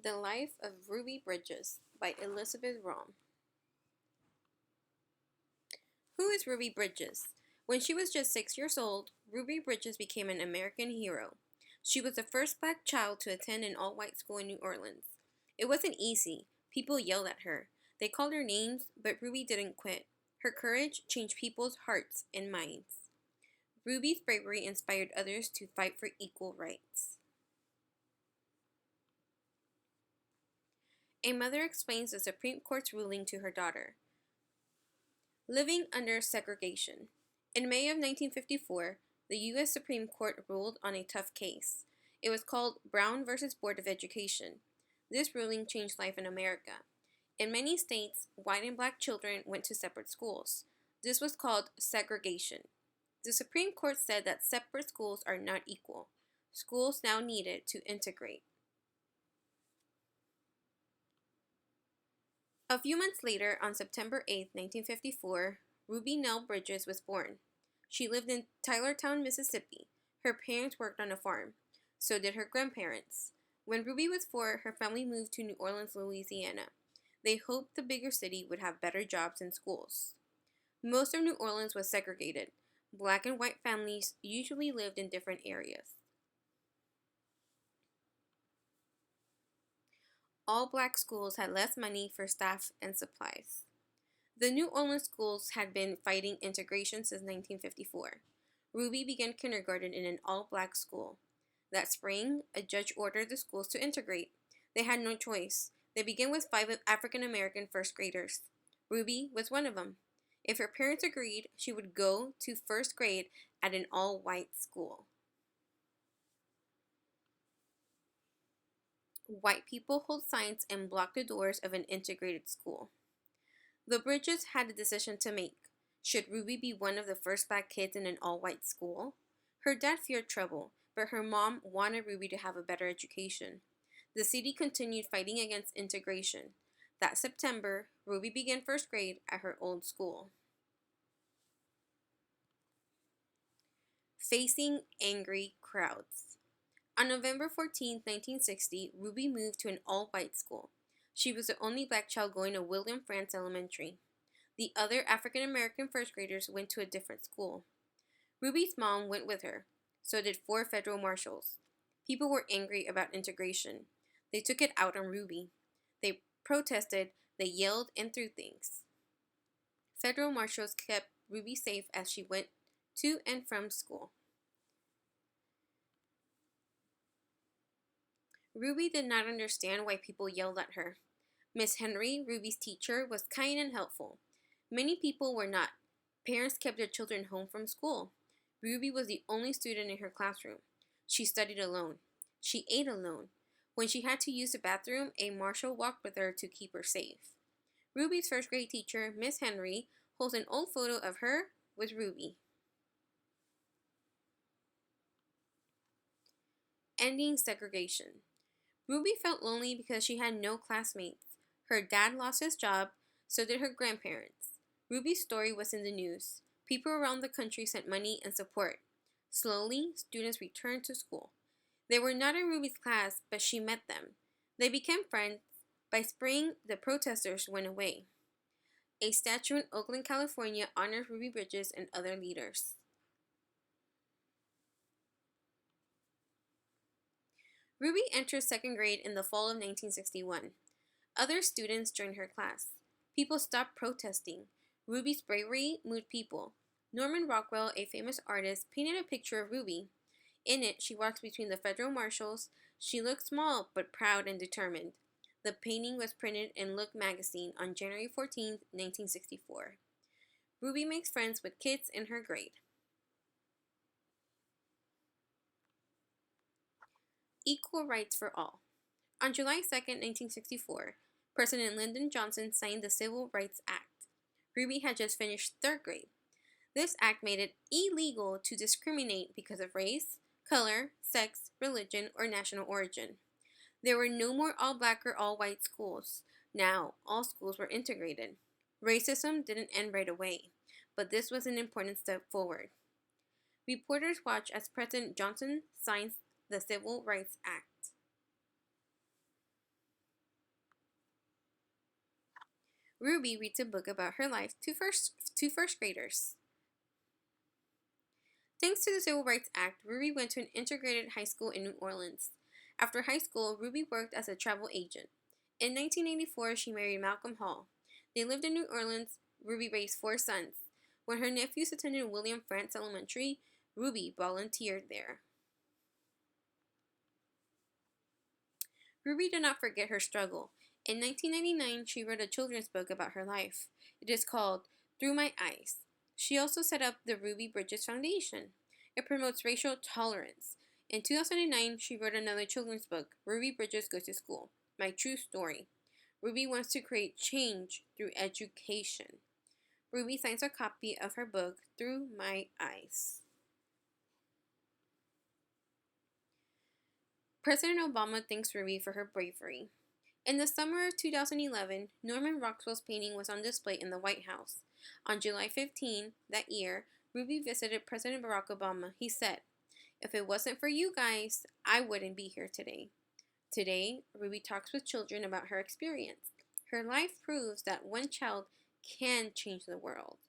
The Life of Ruby Bridges by Elizabeth Raum. Who is Ruby Bridges? When she was just 6 years old, Ruby Bridges became an American hero. She was the first black child to attend an all-white school in New Orleans. It wasn't easy. People yelled at her. They called her names, but Ruby didn't quit. Her courage changed people's hearts and minds. Ruby's bravery inspired others to fight for equal rights. A mother explains the Supreme Court's ruling to her daughter. Living under segregation. In May of 1954, the U.S. Supreme Court ruled on a tough case. It was called Brown versus Board of Education. This ruling changed life in America. In many states, white and black children went to separate schools. This was called segregation. The Supreme Court said that separate schools are not equal. Schools now needed to integrate. A few months later, on September 8, 1954, Ruby Nell Bridges was born. She lived in Tylertown, Mississippi. Her parents worked on a farm. So did her grandparents. When Ruby was 4, her family moved to New Orleans, Louisiana. They hoped the bigger city would have better jobs and schools. Most of New Orleans was segregated. Black and white families usually lived in different areas. All black schools had less money for staff and supplies. The New Orleans schools had been fighting integration since 1954. Ruby began kindergarten in an all-black school. That spring, a judge ordered the schools to integrate. They had no choice. They began with 5 African-American first graders. Ruby was one of them. If her parents agreed, she would go to first grade at an all-white school. White people hold signs and block the doors of an integrated school. The Bridges had a decision to make. Should Ruby be one of the first black kids in an all-white school? Her dad feared trouble, but her mom wanted Ruby to have a better education. The city continued fighting against integration. That September, Ruby began first grade at her old school. Facing angry crowds. On November 14, 1960, Ruby moved to an all-white school. She was the only black child going to William Frantz Elementary. The other African-American first graders went to a different school. Ruby's mom went with her. So did 4 federal marshals. People were angry about integration. They took it out on Ruby. They protested, they yelled, and threw things. Federal marshals kept Ruby safe as she went to and from school. Ruby did not understand why people yelled at her. Miss Henry, Ruby's teacher, was kind and helpful. Many people were not. Parents kept their children home from school. Ruby was the only student in her classroom. She studied alone. She ate alone. When she had to use the bathroom, a marshal walked with her to keep her safe. Ruby's first grade teacher, Miss Henry, holds an old photo of her with Ruby. Ending segregation. Ruby felt lonely because she had no classmates. Her dad lost his job, so did her grandparents. Ruby's story was in the news. People around the country sent money and support. Slowly, students returned to school. They were not in Ruby's class, but she met them. They became friends. By spring, the protesters went away. A statue in Oakland, California honors Ruby Bridges and other leaders. Ruby entered second grade in the fall of 1961. Other students joined her class. People stopped protesting. Ruby's bravery moved people. Norman Rockwell, a famous artist, painted a picture of Ruby. In it, she walks between the federal marshals. She looked small but proud and determined. The painting was printed in Look magazine on January 14, 1964. Ruby makes friends with kids in her grade. Equal rights for all. On July 2, 1964, President Lyndon Johnson signed the Civil Rights Act. Ruby had just finished third grade. This act made it illegal to discriminate because of race, color, sex, religion, or national origin. There were no more all-black or all-white schools. Now, all schools were integrated. Racism didn't end right away, but this was an important step forward. Reporters watched as President Johnson signed the Civil Rights Act. Ruby reads a book about her life to first graders. Thanks to the Civil Rights Act, Ruby went to an integrated high school in New Orleans. After high school, Ruby worked as a travel agent. In 1984, she married Malcolm Hall. They lived in New Orleans. Ruby raised 4 sons. When her nephews attended William Frantz Elementary, Ruby volunteered there. Ruby did not forget her struggle. In 1999, she wrote a children's book about her life. It is called Through My Eyes. She also set up the Ruby Bridges Foundation. It promotes racial tolerance. In 2009, she wrote another children's book, Ruby Bridges Goes to School, My True Story. Ruby wants to create change through education. Ruby signs a copy of her book, Through My Eyes. President Obama thanks Ruby for her bravery. In the summer of 2011, Norman Rockwell's painting was on display in the White House. On July 15 that year, Ruby visited President Barack Obama. He said, "If it wasn't for you guys, I wouldn't be here today." Today, Ruby talks with children about her experience. Her life proves that one child can change the world.